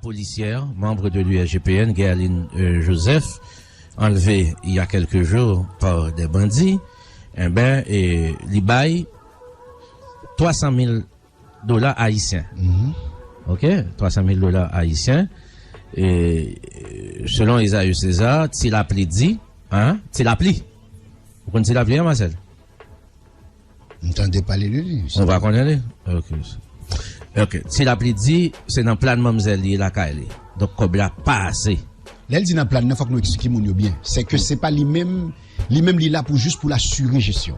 policière, membre de l'USGPN, Guerline Joseph, enlevée il y a quelques jours par des bandits, il baille $300 000 haïtiens. OK? $300 000 haïtiens. Et selon Esaü César, Tilapli dit, Tilapli. Vous connaissez Tilapli, Marcel? Vous n'entendez pas les lui? On va connaître. OK. Tilapli dit, c'est dans le plan de Mamzelle, la Kaili. Donc, comme la pas assez. Là, elle dit dans le plan, il faut que nous expliquions bien. C'est que c'est pas lui-même là pour juste pour la surgestion.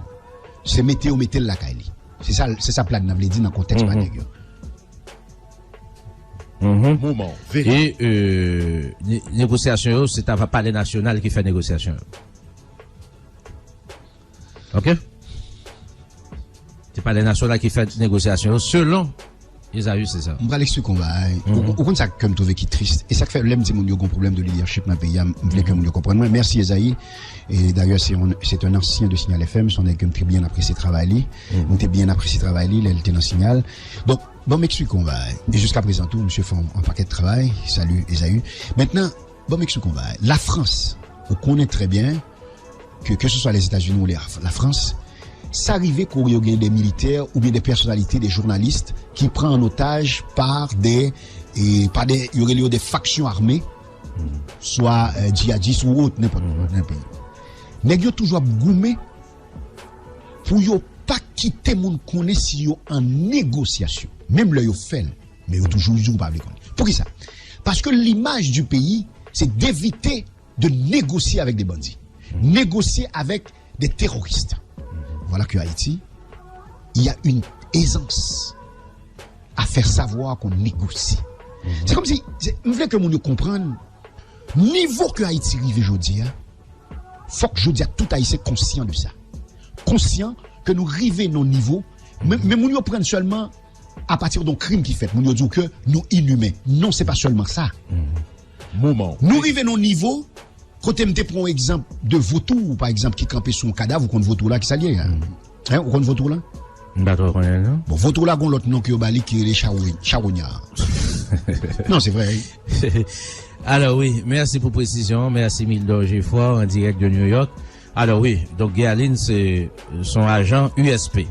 C'est mettre la Kaili. C'est ça plan, on dit dans le contexte manière. Moment. Et négociation, c'est pas parler national qui fait négociation. OK? C'est pas les nationaux qui fait négociation selon Esaü César. On va l'expliquer qu'on va. Au compte ça comme trouvé qui triste et ça fait l'aime dit mon yo gon problème de leadership dans pays, je voulais que mon yo comprenne. Merci Esaü et d'ailleurs c'est un ancien de Signal FM, son équipe très bien apprécié travail on était bien apprécié travail il était dans Signal. Donc bon m'explique qu'on va et jusqu'à présent tout monsieur fait un paquet de travail. Salut Esaü. Maintenant bon m'explique qu'on va. La France, on connaît très bien que ce soit les États-Unis ou la France, ça arrivait qu'il y ait des militaires ou bien des personnalités, des journalistes qui prennent en otage par des il y aurait des factions armées, soit djihadistes ou autres, n'importe quel pays. Mais ils ont toujours goumé pour ne pas quitter mon connaît si ils en négociation. Même là, ils fait, mais ils toujours pas le connaître. Pour qui ça? Parce que l'image du pays, c'est d'éviter de négocier avec des bandits, négocier avec des terroristes. Voilà que Haïti, il y a une aisance à faire savoir qu'on négocie. C'est comme si, je voulais que mon yo comprenne, niveau que Haïti arrive aujourd'hui, faut que je dise à tout Haïtien conscient de ça. Conscient que nous arrivons nos niveaux, mais mon yo prenne seulement à partir d'un crime qui fait. Mon yo dit que nous inhumains. Non, c'est pas seulement ça. Moment. Nous arrivons nos niveaux. Quand tu prends un exemple de vautour, par exemple, qui campait sur un cadavre, ou qu'on vautour là qui s'allie, hein, ou qu'on vautour là? Bon, vautour là, on l'autre nom qui est au Bali, qui est les charognards. Non, c'est vrai. Alors oui, merci pour précision, merci Mille Fort en direct de New York. Alors oui, donc Guerline, c'est son agent USP,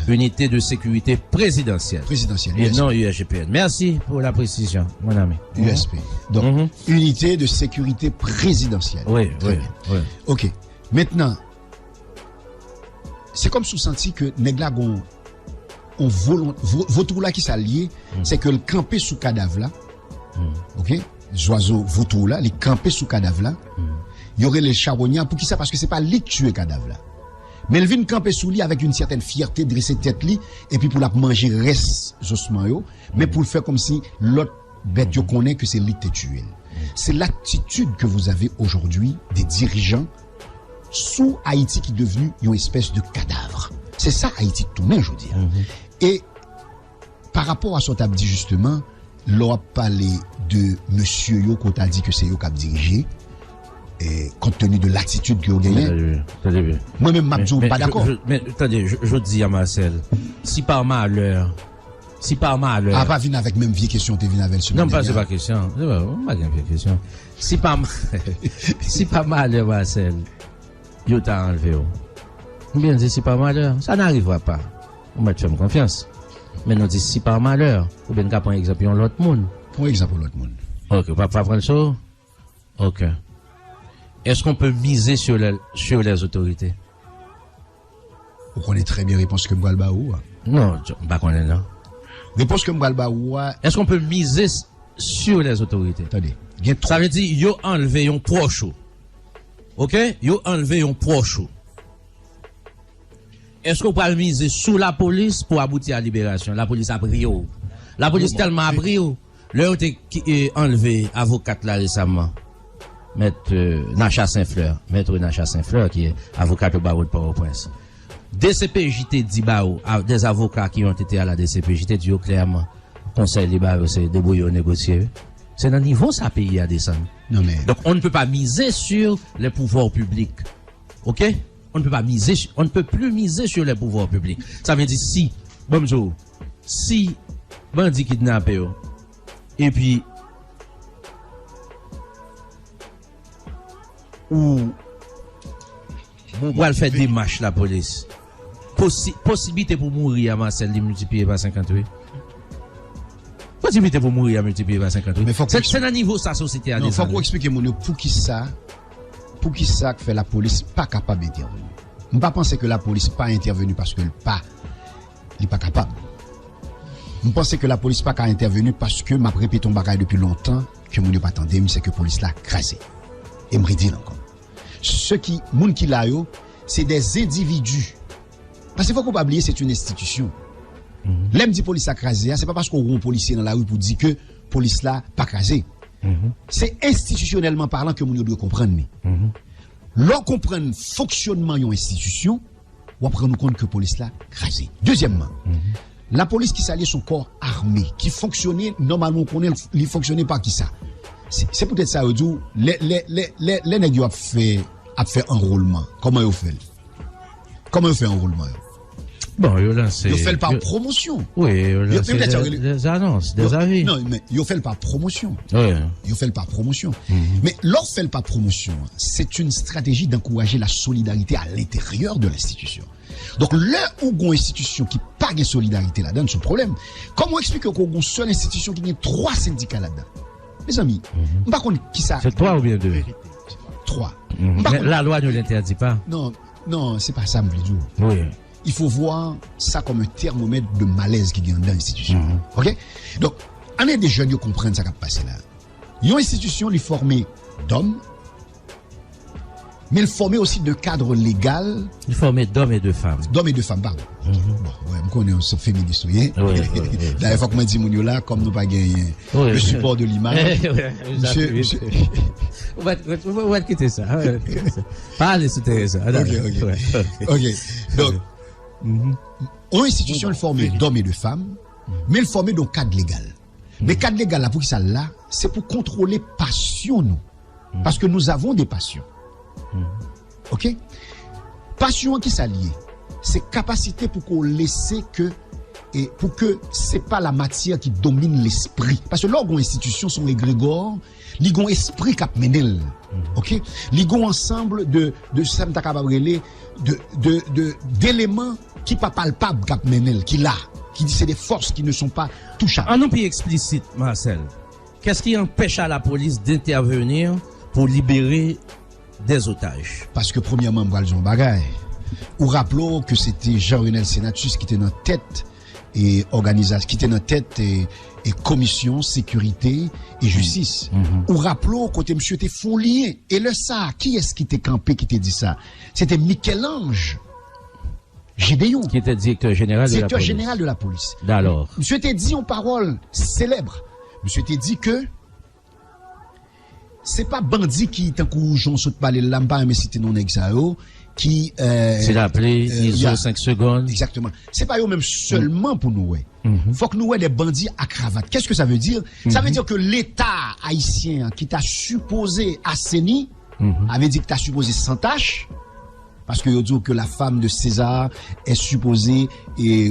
Unité de sécurité présidentielle. Et non USGPN. Merci pour la précision, mon ami. USP. Donc, Unité de sécurité présidentielle. Oui. Ok. Maintenant, c'est comme sous-senti que Negla vautour là qui s'allie, c'est que le camper sous cadavre là, ok? Les oiseaux vautour là, les camper sous cadavre là, il y aurait les charognards. Pour qui ça? Parce que c'est pas lui qui tue cadavre là. Mais il vient camper sous lui avec une certaine fierté, dresser tête li, et puis pour la manger reste ossements yo, mais pour le faire comme si l'autre bête yo connaît que c'est lui qui tué. C'est l'attitude que vous avez aujourd'hui des dirigeants sous Haïti qui est devenu une espèce de cadavre. C'est ça Haïti tourné, je veux dire. Et par rapport à ce que tu as dit justement, l'on a parlé de monsieur yo qu'on t'a dit que c'est yo qui a dirigé. Et compte tenu de l'attitude que vous gagnez, moi-même, je suis pas d'accord. Mais attendez, je dis à Marcel, si par malheur. Ah, pas venir avec même vieille question, tu viens avec ce non, pas, c'est pas question. C'est pas une vieille question. Si par malheur, Marcel, yo t'a enlevé. Bien dit, si par malheur, ça n'arrivera pas. On va te faire confiance. Mais nous dit, si par malheur, ou bien, prendre exemple, l'autre monde. Pour exemple, l'autre monde. Ok, on va pas prendre ça. Ok. Est-ce qu'on peut miser sur les autorités? Vous connaissez très bien réponse que Mbalba ou? Non, pas connaître non. Réponse que Mbalba ou? Est-ce qu'on peut miser sur les autorités? Attendez. Ça veut dire, yo enlevé un proche. OK? Yo enlevé un proche. Est-ce qu'on peut miser sous la police pour aboutir à la libération? La police a pris. La police tellement a pris. L'heure qui enlevé avocat là récemment. Maître Nacha Saint-Fleur, qui est avocat au barreau de Port-au-Prince. DCPJ dit bao, des avocats qui ont été à la DCPJ dit clairement, conseil libéral c'est débrouiller négocier. C'est dans le niveau ça pays à descendre. Non mais. Donc on ne peut pas miser sur les pouvoirs publics. OK? On ne peut plus miser sur les pouvoirs publics. Ça veut dire si bandit kidnappé et puis ou elle fait des marches la police. Possibilité pour mourir à Marcel multiplié par 58. Possibilité pour mourir à multiplier par 58. C'est un niveau sa société à non, faut qu'on explique mon pour qui ça fait la police pas capable d'intervenir. On pas penser que la police pas intervenue parce que elle pas capable. On pense que la police pas intervenue parce que m'a répété ton bagage depuis longtemps que mon pas attendé, c'est que police l'a crasé. Et me redit encore. Ceux qui moun qui là yo, c'est des individus. Parce qu'il faut pas oublier c'est une institution. L'aime dit police a crasé, c'est pas parce qu'on rend policier dans la rue pour dire que police là pas crasé. C'est institutionnellement parlant que moun doit comprendre. L'on comprend le fonctionnement d'une institution, on prend nous compte que police là crasé. Deuxièmement, la police qui s'allie son corps armé, qui fonctionnait normalement on connaît, il fonctionnait pas qui ça. C'est peut-être ça où les nèg a fait enrôlement. Comment ils fait? Comment ils fait enrôlement? Bon, ils lancé. Ils fait par promotion. Oui, ils lancé des annonces, des avis. Non, mais ils fait par promotion. Oui. Ils fait par promotion. Mais leur fait par promotion, c'est une stratégie d'encourager la solidarité à l'intérieur de l'institution. Donc, là où il y a une institution qui n'a pas de solidarité là-dedans, c'est un problème. Comment expliquer qu'on a une seule institution qui a 3 syndicats là-dedans? Mes amis, par contre, qui ça? C'est 3 ou bien 2? 3. La loi ne l'interdit pas. Non, c'est pas ça, me dire. Oui. Il faut voir ça comme un thermomètre de malaise qui vient dans l'institution. OK? Donc, on est des jeunes qui comprennent ça qui a passé là. Il y a une institution qui est formée d'hommes, mais elle est formée aussi de cadres légaux. Il est formé d'hommes et de femmes. D'hommes et de femmes, pardon. Bon, ouais, je connais un féministe, oui. D'ailleurs, il faut que je dise là, comme nous pas gagné le support de l'image. Monsieur. On va quitter ça. Pas aller soutenir ça. OK. Donc, une institution est formée d'hommes et de femmes, mais elle est formée d'un cadre légal. Mais cadre légal là, pour qui ça là, c'est pour contrôler passion nous. Parce que nous avons des passions. OK? Passion qui s'allie, c'est capacité pour qu'on laisse que et pour que c'est pas la matière qui domine l'esprit. Parce que l'organe institution sont égrégores, ligon esprit cap menel. OK? Ligon ensemble de ça m'ta capable d'éléments qui pas palpables cap menel qui là, qui dit c'est des forces qui ne sont pas touchables. En nous plus explicite Marcel. Qu'est-ce qui empêche à la police d'intervenir pour libérer des otages? Parce que premièrement, m'bral son bagay. Ou rappelons que c'était Jean-Renel Senatus qui était dans tête et organisation, qui était dans tête et commission sécurité et justice. Ou rappelons côté monsieur était folié et le ça, qui est-ce qui était campé qui t'a dit ça? C'était Michel-Ange Gédéon qui était directeur général de la police. D'alors. Monsieur t'a dit en parole célèbre. Monsieur t'a dit que c'est pas bandit qui tant que Jean saute parler là pas mais cité non exao qui c'est appelé ISO 5 secondes. Exactement. C'est pas eux même seulement pour nous faut que nous ouais des bandits à cravate. Qu'est-ce que ça veut dire? Ça veut dire que l'État haïtien qui t'a supposé assaini avait dit que t'a supposé sans tâche. Parce que dit que la femme de César est supposée et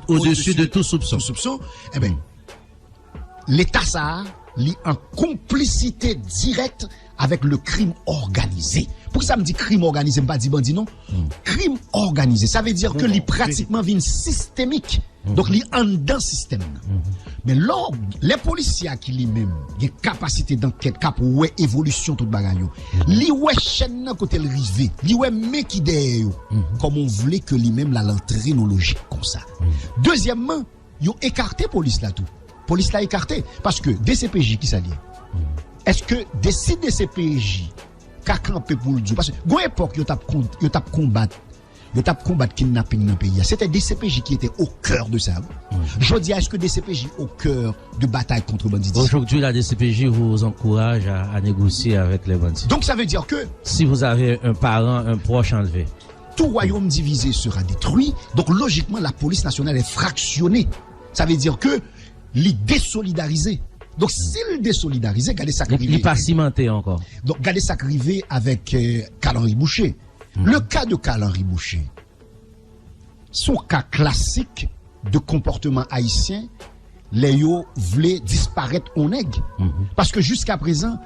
au-dessus de tout soupçon. Eh ben l'État ça li en complicité directe avec le crime organisé. Pour ça me dit crime organisé, pas dit bandit non. Crime organisé, ça veut dire que li pratiquement vient systémique. Donc li en dans système. Mais là les policiers qui lui-même ont capacité d'enquête cap ouais évolution toute bagaille. Li ouais chaîne côté le rivé, li ouais mec qui derrière comme on voulait que lui-même la l'entrée non logique comme ça. Deuxièmement, ils ont écarté police là tout. Police l'a écarté parce que DCPJ qui s'allie. Est-ce que des DCPJ qu'a campé pour le dire parce que à l'époque yo t'a combattre kidnapping dans le pays. C'était DCPJ qui était au cœur de ça. Je dis est-ce que DCPJ au cœur de bataille contre banditisme. Aujourd'hui la DCPJ vous encourage à négocier avec les bandits. Donc ça veut dire que si vous avez un parent, un proche enlevé, tout royaume divisé sera détruit. Donc logiquement la police nationale est fractionnée. Ça veut dire que les désolidarisé. Donc, s'il désolidarisé, regardez ça arrivé. Il n'est pas cimenté encore. Donc, regardez ça arrivé avec Carl-Henri Boucher. Le cas de Carl-Henri Boucher, son cas classique de comportement haïtien, les yo voulaient disparaître en aigle. Parce que jusqu'à présent,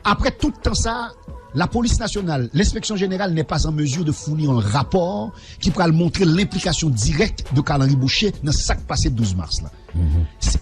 après tout le temps ça, la police nationale, l'inspection générale n'est pas en mesure de fournir un rapport qui pourra montrer l'implication directe de Karl-Henri Boucher dans ce qui passé le 12 mars. Là.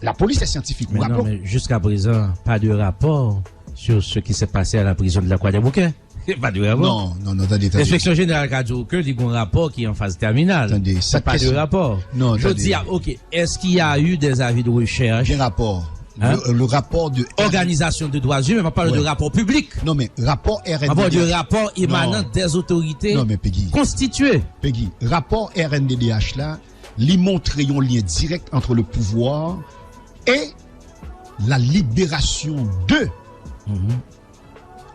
La police est scientifique. Mais non, mais jusqu'à présent, pas de rapport sur ce qui s'est passé à la prison de la Croix des Bouquets. Pas de rapport. Non, attendez. L'inspection générale a dit que il y a un rapport qui est en phase terminale. Attendez, c'est pas de rapport. Non, je dis, ok, est-ce qu'il y a eu des avis de recherche? Des rapports. Hein? Le rapport de organisation de droits humains, on parle de rapport public. Non, mais rapport RNDDH. Rapport de rapport émanant des autorités constituées. Peggy, rapport RNDDH là, lui montre un lien direct entre le pouvoir et la libération de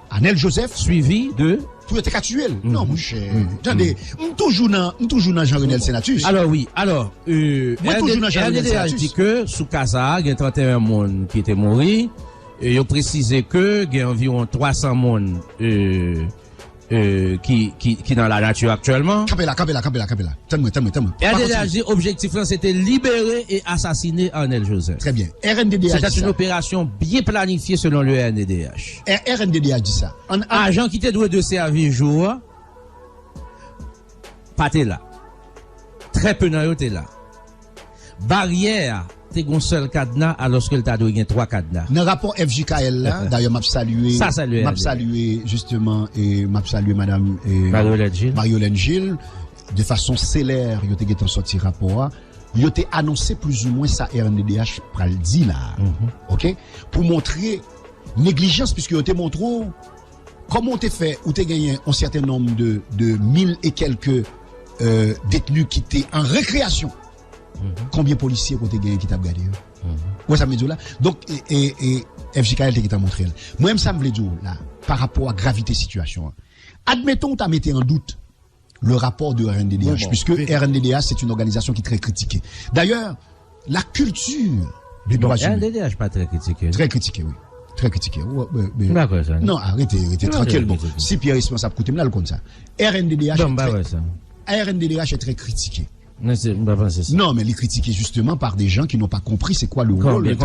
Anel Joseph. Suivi de pour être actuel. Non, mon cher. Attendez, toujours dans Jean-Renel Senatus. Alors oui, RNDDH dit que sous Casa, il y a 31 personnes qui étaient morts. Et ils ont précisé que il y a environ 300 personnes qui dans la nature actuellement. Capella. Temme. RNDDH dit objectif là c'était libérer et assassiner Arnel Joseph. Très bien. RNDDH c'était une opération bien planifiée selon le RNDDH. RNDDH dit ça. Agent qui était doué de servir jour, pas t'es là. Très peu nan yo t'es là. Barrière t'es gon seul cadenas alors que t'as doué 3 cadenas. Dans rapport FJKL là, d'ailleurs m'a salué justement et m'a salué madame Mariolène Gilles de façon célère, yo t'es sorti rapport. Yo t'es annoncé plus ou moins ça RNDDH pral dit là. OK? Pour montrer négligence puisque yo t'es montré comment t'es fait ou t'es gagné un certain nombre de 1000 et quelques détenus qui étaient en récréation. Combien de policiers ont gagné qui t'a gardé? Ouais, ça me dit là. Donc, et FJKL qui t'a montré. Moi-même, ça me veut dire là, par rapport à gravité situation. Admettons, t'as mis en doute le rapport de RNDDH, puisque RNDDH, c'est une organisation qui est très critiquée. D'ailleurs, la culture des droits humains. RNDDH pas très critiqué. Très critiqué, oui. Très critiqué. D'accord, ça. Non, arrêtez, tranquille. Bon, si Pierre est responsable, écoutez, là, le comme ça. RNDDH est très critiqué. Non, mais il est critiqué justement par des gens qui n'ont pas compris c'est quoi le rôle.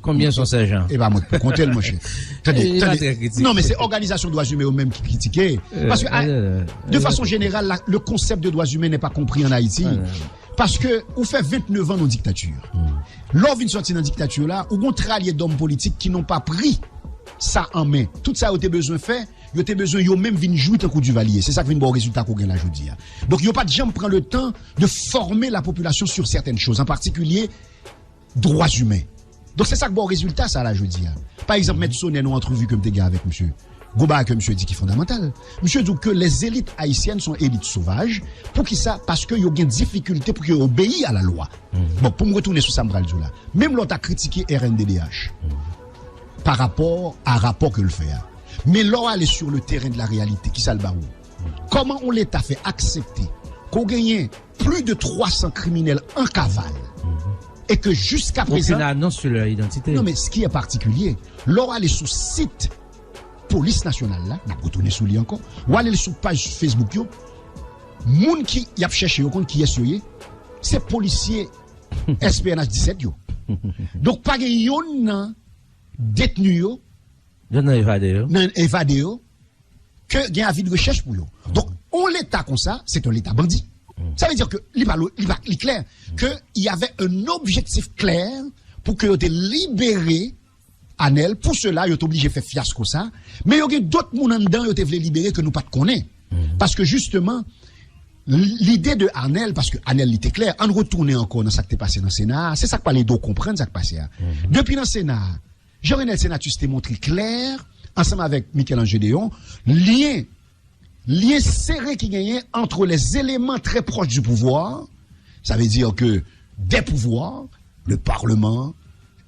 Combien sont ces gens? Eh ben, moi, pour compter, moi, non, mais c'est organisation droits humains eux-mêmes qui critiquaient. Parce que, de façon générale, le concept de droits humains n'est pas compris en Haïti. Parce que, on fait 29 ans dans la dictature. Lors d'une sortie dans la dictature là, on a trallié d'hommes politiques qui n'ont pas pris ça en main. Tout ça a été besoin de faire. Yo te besoin yo même vinn jouer un coup du valier. C'est ça qui vient bon résultat qu'on gagne la jodi. Donc yo pas de gens prend le temps de former la population sur certaines choses, en particulier droits humains. Donc c'est ça que bon résultat ça la jodi. Par exemple, M. Sonnet nous entrevue comme t'es gars avec monsieur Gouba que monsieur dit qui est fondamental. Monsieur dit que les élites haïtiennes sont élites sauvages. Pour qui ça? Parce que yo gen difficulté pour qu'ils obéissent à la loi. Bon, pour me retourner sur Sambral là. Même l'on a critiqué RNDDH par rapport à rapport que le fait. Mais là, elle est sur le terrain de la réalité. Qui ça le barou? Comment on l'État fait accepter qu'on gagne plus de 300 criminels en cavale et que jusqu'à présent. Aucune annonce sur leur identité. Non, mais ce qui est particulier, là, elle est sur site police nationale, là, on a retourné sur lui encore, ou elle est sur page Facebook, yo, moun qui y a cherché, yo, qui est sur lui, c'est policier SPNH 17, yo. Donc, pas de yon détenu, yo. Non, évadé, que il y a un avis de recherche pour eux. Donc, on l'État comme ça, c'est un État bandit. Ça veut dire que, il est clair, qu'il y avait un objectif clair pour que vous ait libéré Anel. Pour cela, vous êtes obligé de faire fiasco ça. Mais il y a d'autres gens dedans, vous êtes libérer que nous pas de connaître. Parce que justement, l'idée de Arnel, parce que Arnel était clair, en retourner encore dans ce qui est passé dans le Sénat, c'est ça que les deux comprennent, ça qui est passé. Depuis dans le Sénat, Jean-Renel Senatus t'est montré clair, ensemble avec Michel-Ange Déon, lien serré qui gagnait entre les éléments très proches du pouvoir. Ça veut dire que des pouvoirs, le Parlement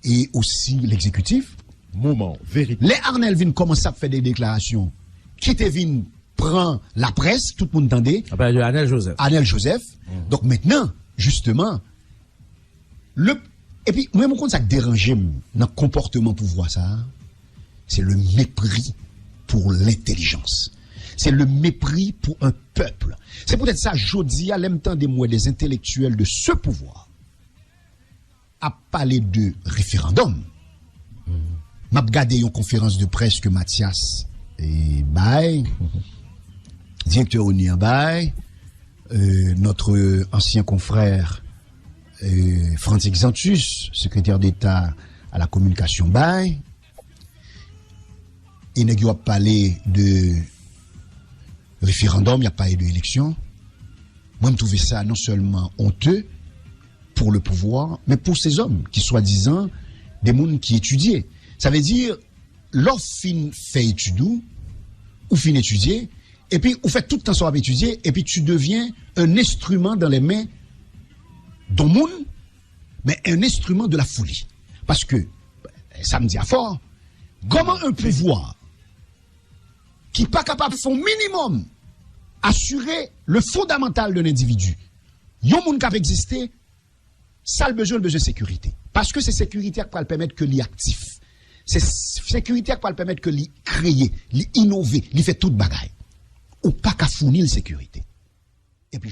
et aussi l'exécutif. Moment vérité. Les Arnel viennent commencer à faire des déclarations qui te viennent prend la presse, tout le monde entendait. Anel Joseph. Anel Joseph. Donc maintenant, justement, et puis, moi, mon compte, ça dérange dans le comportement pour voir ça, c'est le mépris pour l'intelligence. C'est le mépris pour un peuple. C'est peut-être ça, jodi, à l'aime temps des mois des intellectuels de ce pouvoir, à parler de référendum. M'a regardé une conférence de presse que Mathias et Baye, directeur ONU en Baye, notre ancien confrère Franz Exantus, secrétaire d'État à la communication Baye. Il n'y a pas parlé de référendum, il n'y a pas eu d'élection. Moi, je trouve ça non seulement honteux pour le pouvoir, mais pour ces hommes qui, soi-disant, des gens qui étudient. Ça veut dire, lorsqu'on fait étudier, ou fin étudier, et puis on fait tout le temps ça à étudier, et puis tu deviens un instrument dans les mains d'un monde, mais un instrument de la folie. Parce que, ça me dit à fort, comment un pouvoir qui n'est pas capable de faire minimum assurer le fondamental de l'individu, il y a un monde qui a existé, ça a besoin de sécurité. Parce que c'est sécurité qui va le permettre que l'y actif. C'est sécurité qui va le permettre que l'y créer, l'y innover, l'y fait toute bagaille. Ou pas qu'à fournir la sécurité. Et puis,